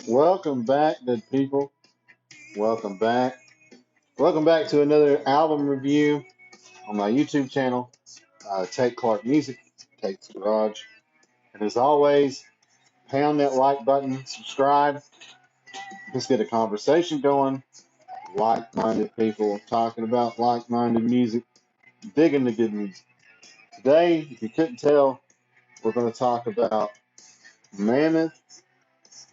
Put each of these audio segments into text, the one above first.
Welcome back, good people. Welcome back. Welcome back to another album review on my YouTube channel, Take Clark Music, Take's Garage. And as always, pound that like button, subscribe. Let's get a conversation going. Like-minded people talking about like-minded music, digging the good music. Today, if you couldn't tell, we're going to talk about Mammoth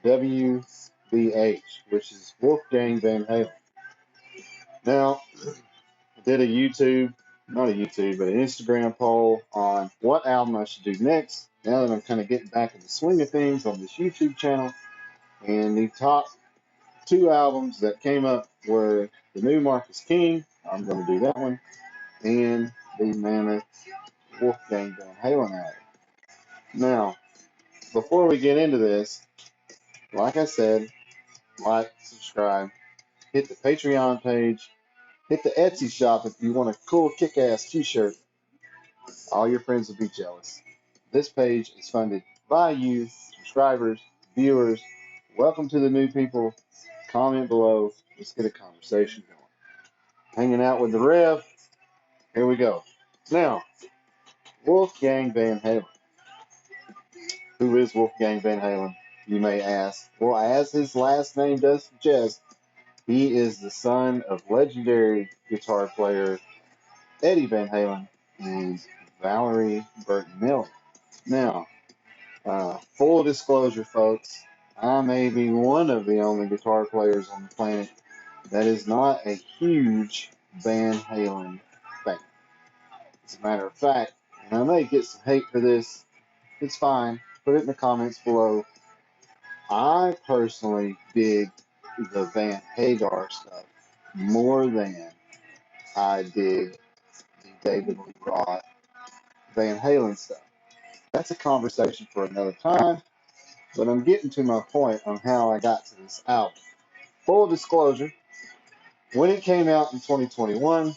WVH, which is Wolfgang Van Halen. Now, I did not a YouTube, but an Instagram poll on what album I should do next. Now that I'm kind of getting back in the swing of things on this YouTube channel, and the top two albums that came up were the new Marcus King, I'm going to do that one, and the Mammoth Wolfgang Van Halen album. Now, before we get into this, like I said, like, subscribe, hit the Patreon page, hit the Etsy shop if you want a cool kick-ass t-shirt. All your friends will be jealous. This page is funded by you, subscribers, viewers. Welcome to the new people. Comment below. Let's get a conversation going. Hanging out with the Rev. Here we go. Now, Wolfgang Van Halen. Who is Wolfgang Van Halen, you may ask? Well, as his last name does suggest, he is the son of legendary guitar player Eddie Van Halen and Valerie Bertinelli. Now, full disclosure, folks, I may be one of the only guitar players on the planet that is not a huge Van Halen fan. As a matter of fact, and I may get some hate for this, it's fine. Put it in the comments below. I personally dig the Van Hagar stuff more than I dig the David Lee Roth Van Halen stuff. That's a conversation for another time, but I'm getting to my point on how I got to this album. Full disclosure, when it came out in 2021,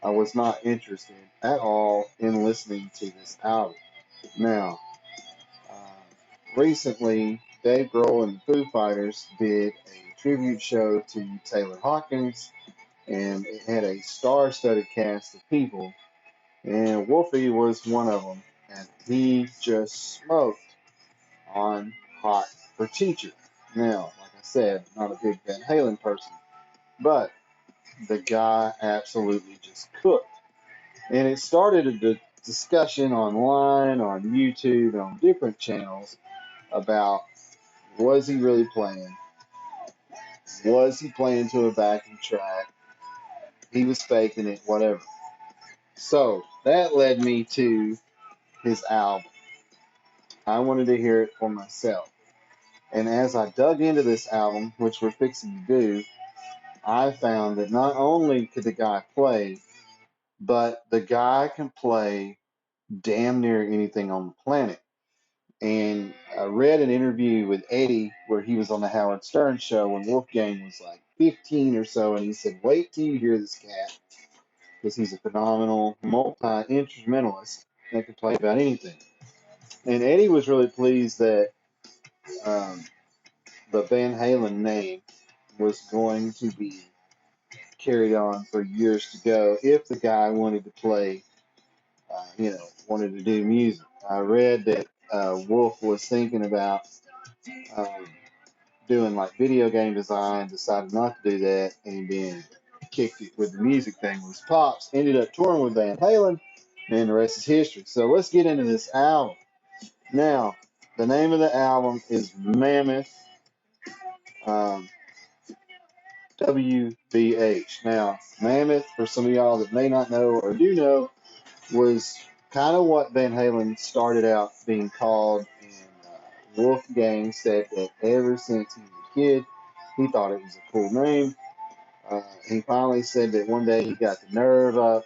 I was not interested at all in listening to this album. Now, recently, Dave Grohl and the Foo Fighters did a tribute show to Taylor Hawkins, and it had a star-studded cast of people, and Wolfie was one of them, and he just smoked on Hot for Teacher. Now, like I said, not a big Van Halen person, but the guy absolutely just cooked. And it started a discussion online, on YouTube, on different channels about, was he really playing? Was he playing to a backing track? He was faking it, whatever. So that led me to his album. I wanted to hear it for myself. And as I dug into this album, which we're fixing to do, I found that not only could the guy play, but the guy can play damn near anything on the planet. And I read an interview with Eddie where he was on the Howard Stern show when Wolfgang was like 15 or so, and he said, wait till you hear this cat, because he's a phenomenal multi-instrumentalist that can play about anything. And Eddie was really pleased that the Van Halen name was going to be carried on for years to go if the guy wanted to play, wanted to do music. I read that Wolf was thinking about doing like video game design, decided not to do that, and then kicked it with the music thing with his pops. Ended up touring with Van Halen, and the rest is history. So let's get into this album. Now, the name of the album is Mammoth WVH. Now, Mammoth, for some of y'all that may not know or do know, was kind of what Van Halen started out being called. And Wolfgang said that ever since he was a kid, he thought it was a cool name. He finally said that one day he got the nerve up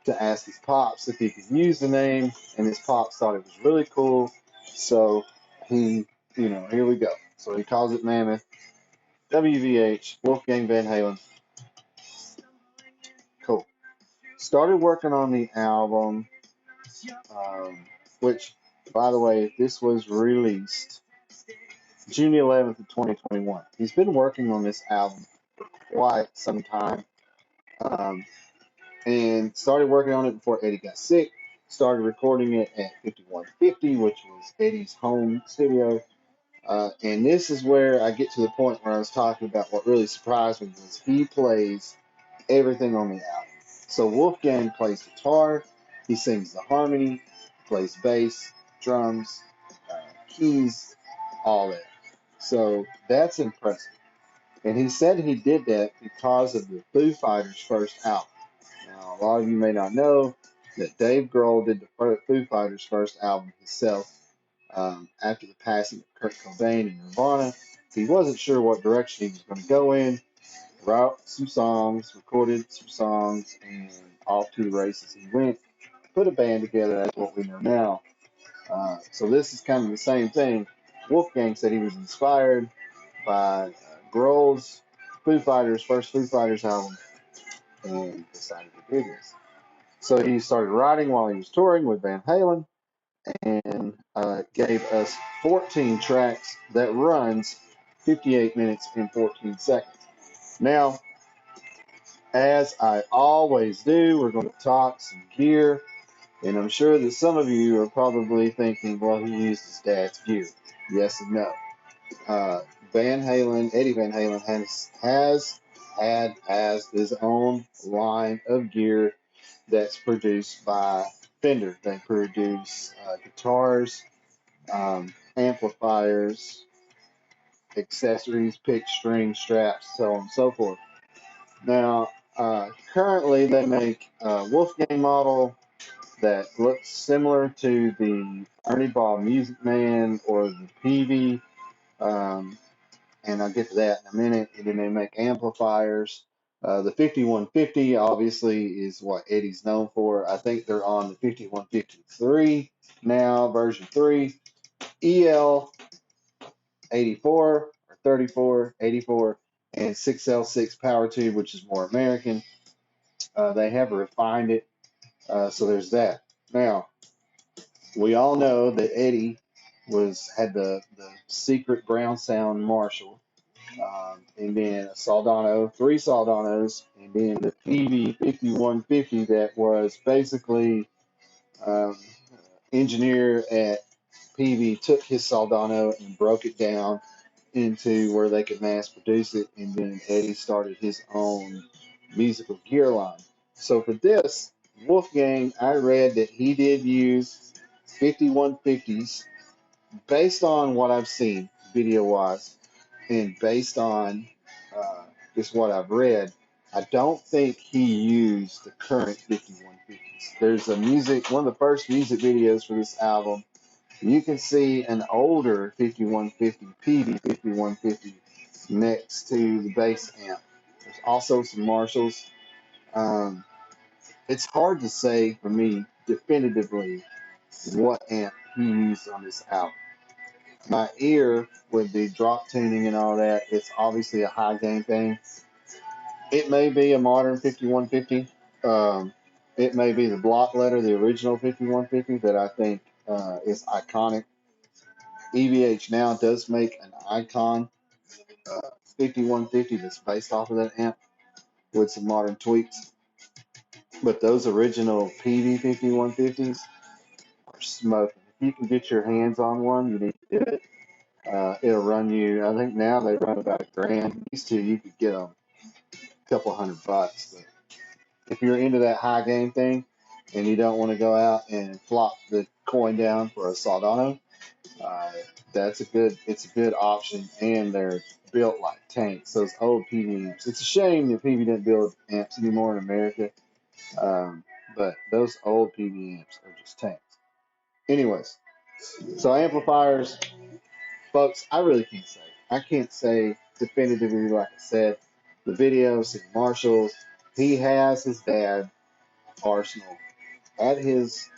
to ask his pops if he could use the name, and his pops thought it was really cool. So here we go. So he calls it Mammoth WVH, Wolfgang Van Halen. Cool. Started working on the album, which, by the way, this was released June 11th of 2021. He's been working on this album for quite some time, um, and started working on it before Eddie got sick. Started recording it at 5150, which was Eddie's home studio. And this is where I get to the point where I was talking about what really surprised me was he plays everything on the album. So Wolfgang plays guitar, he sings the harmony, plays bass, drums, keys, all that. So that's impressive. And he said he did that because of the Foo Fighters' first album. Now, a lot of you may not know that Dave Grohl did the Foo Fighters' first album himself after the passing of Kurt Cobain and Nirvana. He wasn't sure what direction he was going to go in, wrote some songs, recorded some songs, and off to the races he went. Put a band together, that's what we know now. So this is kind of the same thing. Wolfgang said he was inspired by Grohl's first Foo Fighters album, and decided to do this. So he started writing while he was touring with Van Halen, and gave us 14 tracks that runs 58 minutes and 14 seconds. Now, as I always do, we're going to talk some gear, and I'm sure that some of you are probably thinking, well, he used his dad's gear. Yes and no. Eddie Van Halen has his own line of gear that's produced by Fender. They produce guitars, amplifiers, accessories, pick, string, straps, so on and so forth. Now, currently they make a Wolfgang model that looks similar to the Ernie Ball Music Man or the Peavey, and I'll get to that in a minute. And then they make amplifiers. The 5150 obviously is what Eddie's known for. I think they're on the 5153 now, version 3. EL 84 or 34, 84, and 6L6 power tube, which is more American. They have refined it, so there's that. Now, we all know that Eddie had the secret Brown Sound Marshall, and then a Soldano, 3 Soldanos, and then the PV 5150 that was basically engineer at PV took his Soldano and broke it down into where they could mass produce it, and then Eddie started his own musical gear line. So for this, Wolfgang, I read that he did use 5150s based on what I've seen video wise, and based on just what I've read. I don't think he used the current 5150s. There's one of the first music videos for this album. You can see an older 5150 PV 5150 next to the bass amp. There's also some Marshalls. Um, it's hard to say for me definitively what amp he used on this album. My ear, with the drop tuning and all that, it's obviously a high gain thing. It may be a modern 5150. It may be the block letter, the original 5150 that I think is iconic. EVH now does make an Icon 5150 that's based off of that amp with some modern tweaks. But those original PV 5150s are smoking. If you can get your hands on one, you need to do it. It'll run you, I think now they run about $1,000. Used to, you could get them a couple $100. But if you're into that high game thing and you don't want to go out and flop the coin down for a Soldano, uh, it's a good option, and they're built like tanks. Those old PV amps. It's a shame that PV didn't build amps anymore in America, but those old PV amps are just tanks. Anyways, so amplifiers, folks, I really can't say. I can't say definitively, like I said. The videos, the Marshalls, he has his dad arsenal at his,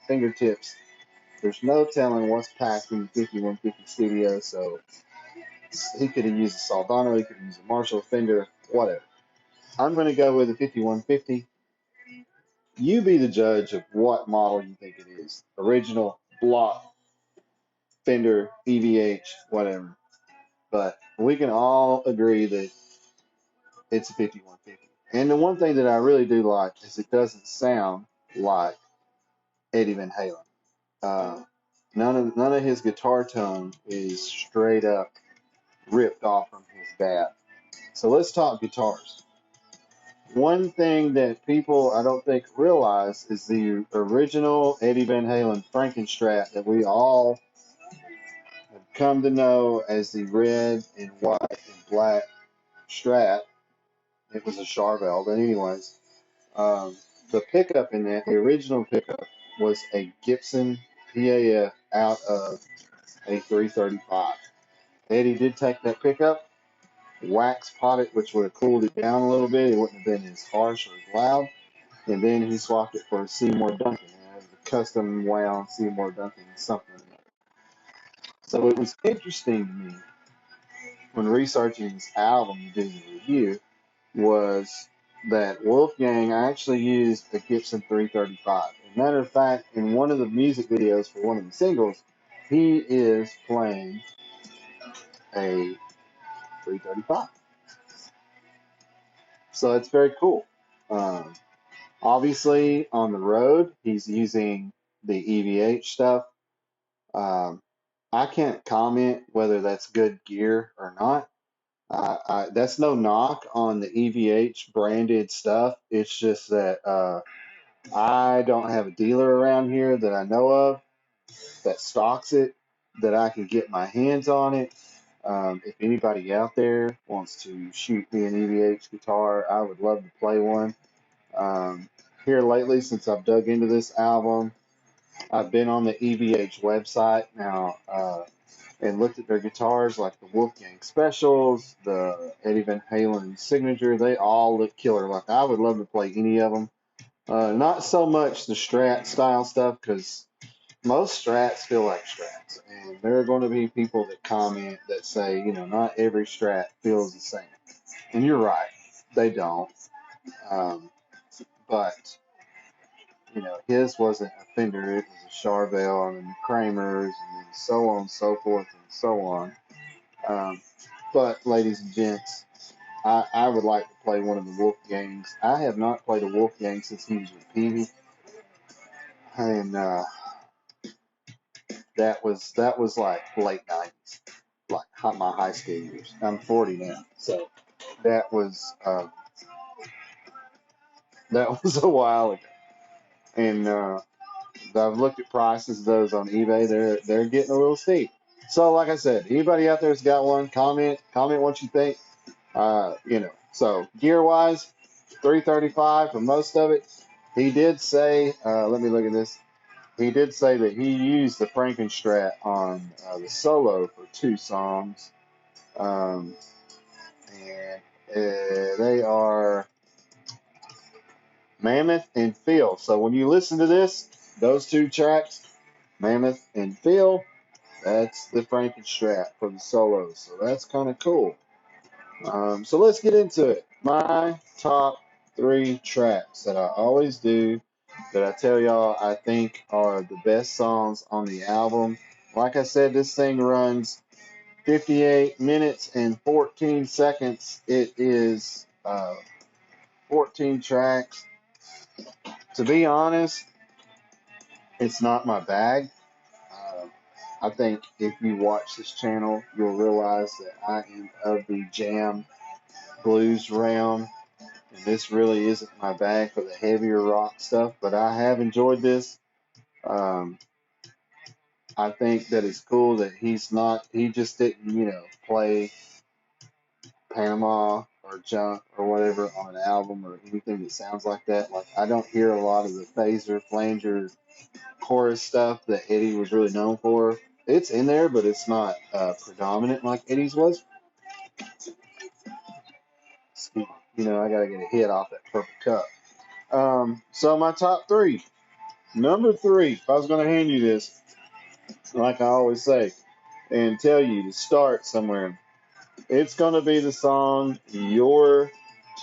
fingertips There's no telling what's packed in the 5150 studio, so he could have used a Saldana, he could have used a Marshall Fender, whatever. I'm going to go with the 5150. You be the judge of what model you think it is. Original, block, Fender, EVH, whatever. But we can all agree that it's a 5150. And the one thing that I really do like is it doesn't sound like Eddie Van Halen. None of his guitar tone is straight up ripped off from his bat. So let's talk guitars. One thing that people I don't think realize is the original Eddie Van Halen Frankenstrat that we all have come to know as the red and white and black Strat. It was a Charvel, but anyways, the pickup in that, the original pickup, was a Gibson PAF out of a 335. Eddie did take that pickup, wax pot it, which would have cooled it down a little bit. It wouldn't have been as harsh or as loud. And then he swapped it for a Seymour Duncan. It was a custom wound Seymour Duncan something. So it was interesting to me when researching this album to do the review was that Wolfgang actually used a Gibson 335. As a matter of fact, in one of the music videos for one of the singles, he is playing a 335. So it's very cool. Um, Obviously, on the road, he's using the EVH stuff. Um, I can't comment whether that's good gear or not. That's no knock on the EVH branded stuff. It's just that I don't have a dealer around here that I know of that stocks it, that I can get my hands on it. If anybody out there wants to shoot me an EVH guitar, I would love to play one. Um, Here lately, since I've dug into this album, I've been on the EVH website now and looked at their guitars, like the Wolfgang Specials, the Eddie Van Halen Signature. They all look killer. Like I would love to play any of them. Not so much the Strat style stuff because most Strats feel like Strats, and there are going to be people that comment that say, not every Strat feels the same, and you're right, they don't. Um, but his wasn't a Fender, it was a Charvel and Kramer's and so on and so forth and so on. But ladies and gents, I would like to play one of the Wolfgangs. I have not played a Wolfgang since he was with Peavy, and that was like late '90s, like my high school years. I'm 40 now, so that was uh, that was a while ago. And I've looked at prices of those on eBay. They're getting a little steep. So like I said, anybody out there's got one, comment what you think. So gear wise, 335 for most of it. He did say, let me look at this. He did say that he used the Frankenstrat on the solo for 2 songs, um, and they are Mammoth and Phil. So when you listen to this, those 2 tracks, Mammoth and Phil, that's the Frankenstrat for the solos. So that's kind of cool. So let's get into it. My top 3 tracks that I always do, that I tell y'all I think are the best songs on the album. Like I said, this thing runs 58 minutes and 14 seconds. It is 14 tracks. To be honest, it's not my bag. Uh, I think if you watch this channel, you'll realize that I am of the jam blues realm. And this really isn't my bag for the heavier rock stuff, but I have enjoyed this. Um, I think that it's cool that he just didn't, play Panama or Junk or whatever on an album or anything that sounds like that. Like, I don't hear a lot of the phaser, flanger, chorus stuff that Eddie was really known for. It's in there, but it's not predominant like Eddie's was. Excuse me. I got to get a hit off that purple cup. So my top 3. Number 3, if I was going to hand you this, like I always say, and tell you to start somewhere. It's going to be the song You're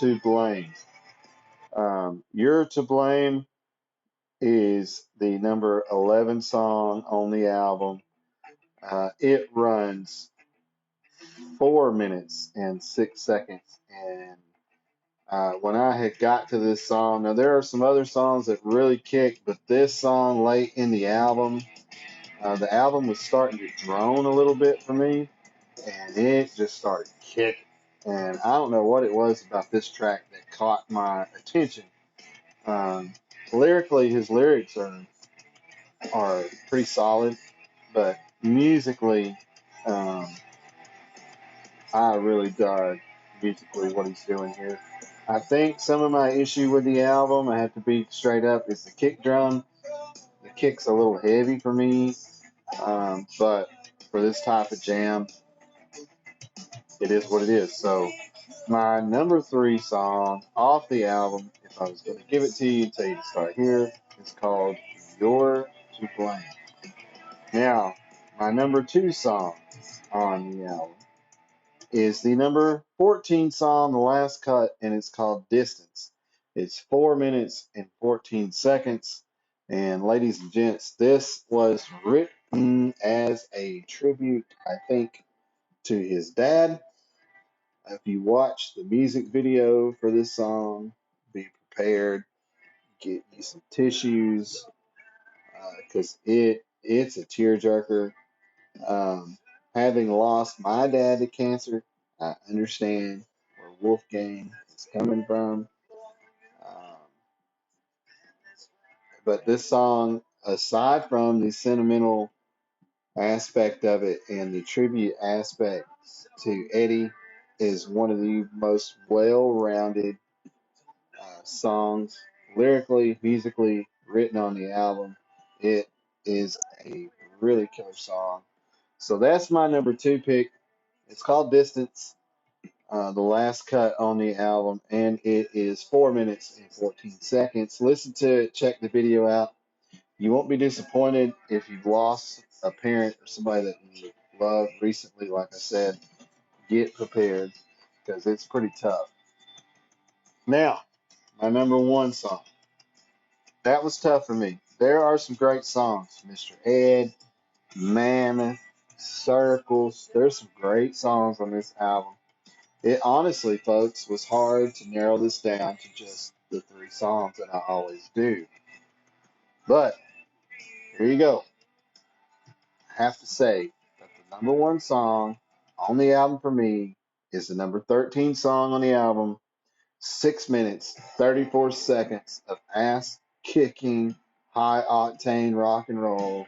to Blame. You're to Blame is the number 11 song on the album. It runs 4 minutes and 6 seconds. And when I had got to this song, now there are some other songs that really kick, but this song late in the album was starting to drone a little bit for me, and it just started kicking. And I don't know what it was about this track that caught my attention. Um, Lyrically, his lyrics are pretty solid, but musically, um, I really dug musically what he's doing here. I think some of my issue with the album, I have to be straight up, is the kick drum. The kick's a little heavy for me, but for this type of jam, it is what it is. So my number 3 song off the album, if I was going to give it to you, tell you to start here, it's called You're to Blame. Now, my number 2 song on the album is the number 14 song, the last cut, and it's called Distance. It's 4 minutes and 14 seconds. And ladies and gents, this was written as a tribute, I think, to his dad. If you watch the music video for this song, be prepared, get you some tissues, because it's a tearjerker. Having lost my dad to cancer, I understand where Wolfgang is coming from. Um, but this song, aside from the sentimental aspect of it and the tribute aspect to Eddie, is one of the most well-rounded songs, lyrically, musically, written on the album. It is a really killer song. So that's my number 2 pick. It's called Distance, the last cut on the album, and it is 4 minutes and 14 seconds. Listen to it, check the video out. You won't be disappointed if you've lost a parent or somebody that you loved recently. Like I said, get prepared because it's pretty tough. Now, my number 1 song. That was tough for me. There are some great songs. Mr. Ed, Mammoth, Circles. There's some great songs on this album. It honestly, folks, was hard to narrow this down to just the 3 songs that I always do. But here you go. I have to say that the number 1 song on the album for me is the number 13 song on the album. 6 minutes, 34 seconds of ass kicking, high octane rock and roll,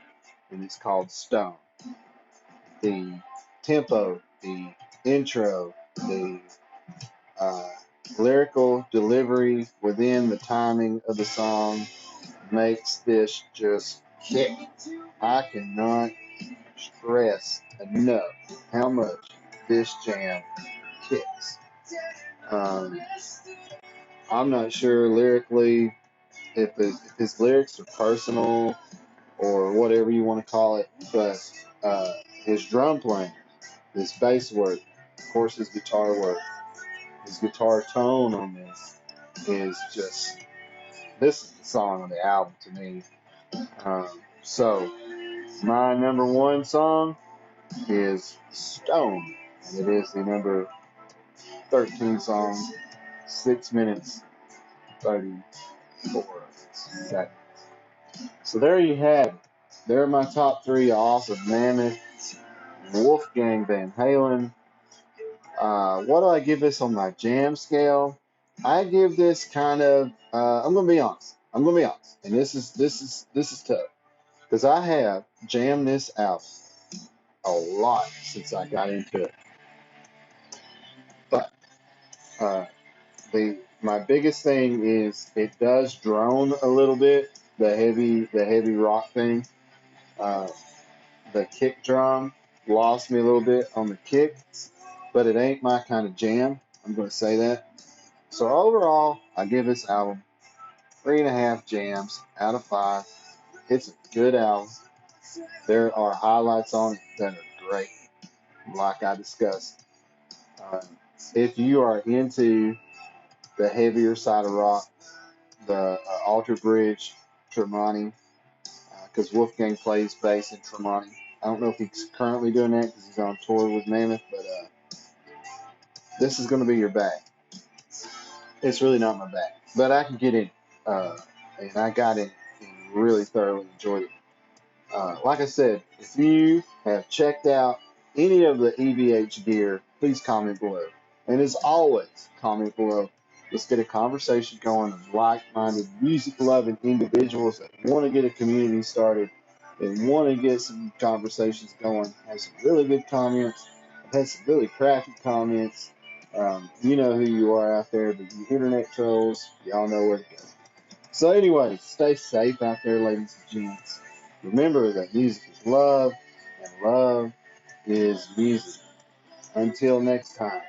and it's called Stone. The tempo, the intro, the uh, lyrical delivery within the timing of the song makes this just kick. I cannot stress enough how much this jam kicks. Um, I'm not sure lyrically if his lyrics are personal or whatever you want to call it, but his drum playing, his bass work, of course his guitar work, his guitar tone on is just, this is the song on the album to me. So my number 1 song is Stone, and it is the number 13 song, 6 minutes 34 seconds. So there you have it. There are my top 3 off of Mammoth, Wolfgang Van Halen. What do I give this on my jam scale? I give this kind of. I'm gonna be honest. And this is tough because I have jammed this out a lot since I got into it. But uh, my biggest thing is it does drone a little bit. The heavy rock thing. Uh, the kick drum lost me a little bit on the kick, but it ain't my kind of jam. I'm going to say that. So overall, I give this album 3.5 jams out of 5. It's a good album. There are highlights on it that are great, like I discussed. Um, if you are into the heavier side of rock, the Alter Bridge Tremonti, because Wolfgang plays bass in Tremonti. I don't know if he's currently doing that because he's on tour with Mammoth, but this is going to be your bag. It's really not my bag, but I can get in, and I got in and really thoroughly enjoyed it. Like I said, if you have checked out any of the EVH gear, please comment below. And as always, comment below. Let's get a conversation going of like-minded, music-loving individuals that want to get a community started and want to get some conversations going. Have some really good comments. Have some really crappy comments. You know who you are out there, but you internet trolls, y'all know where to go. So anyway, stay safe out there, ladies and gents. Remember that music is love, and love is music. Until next time.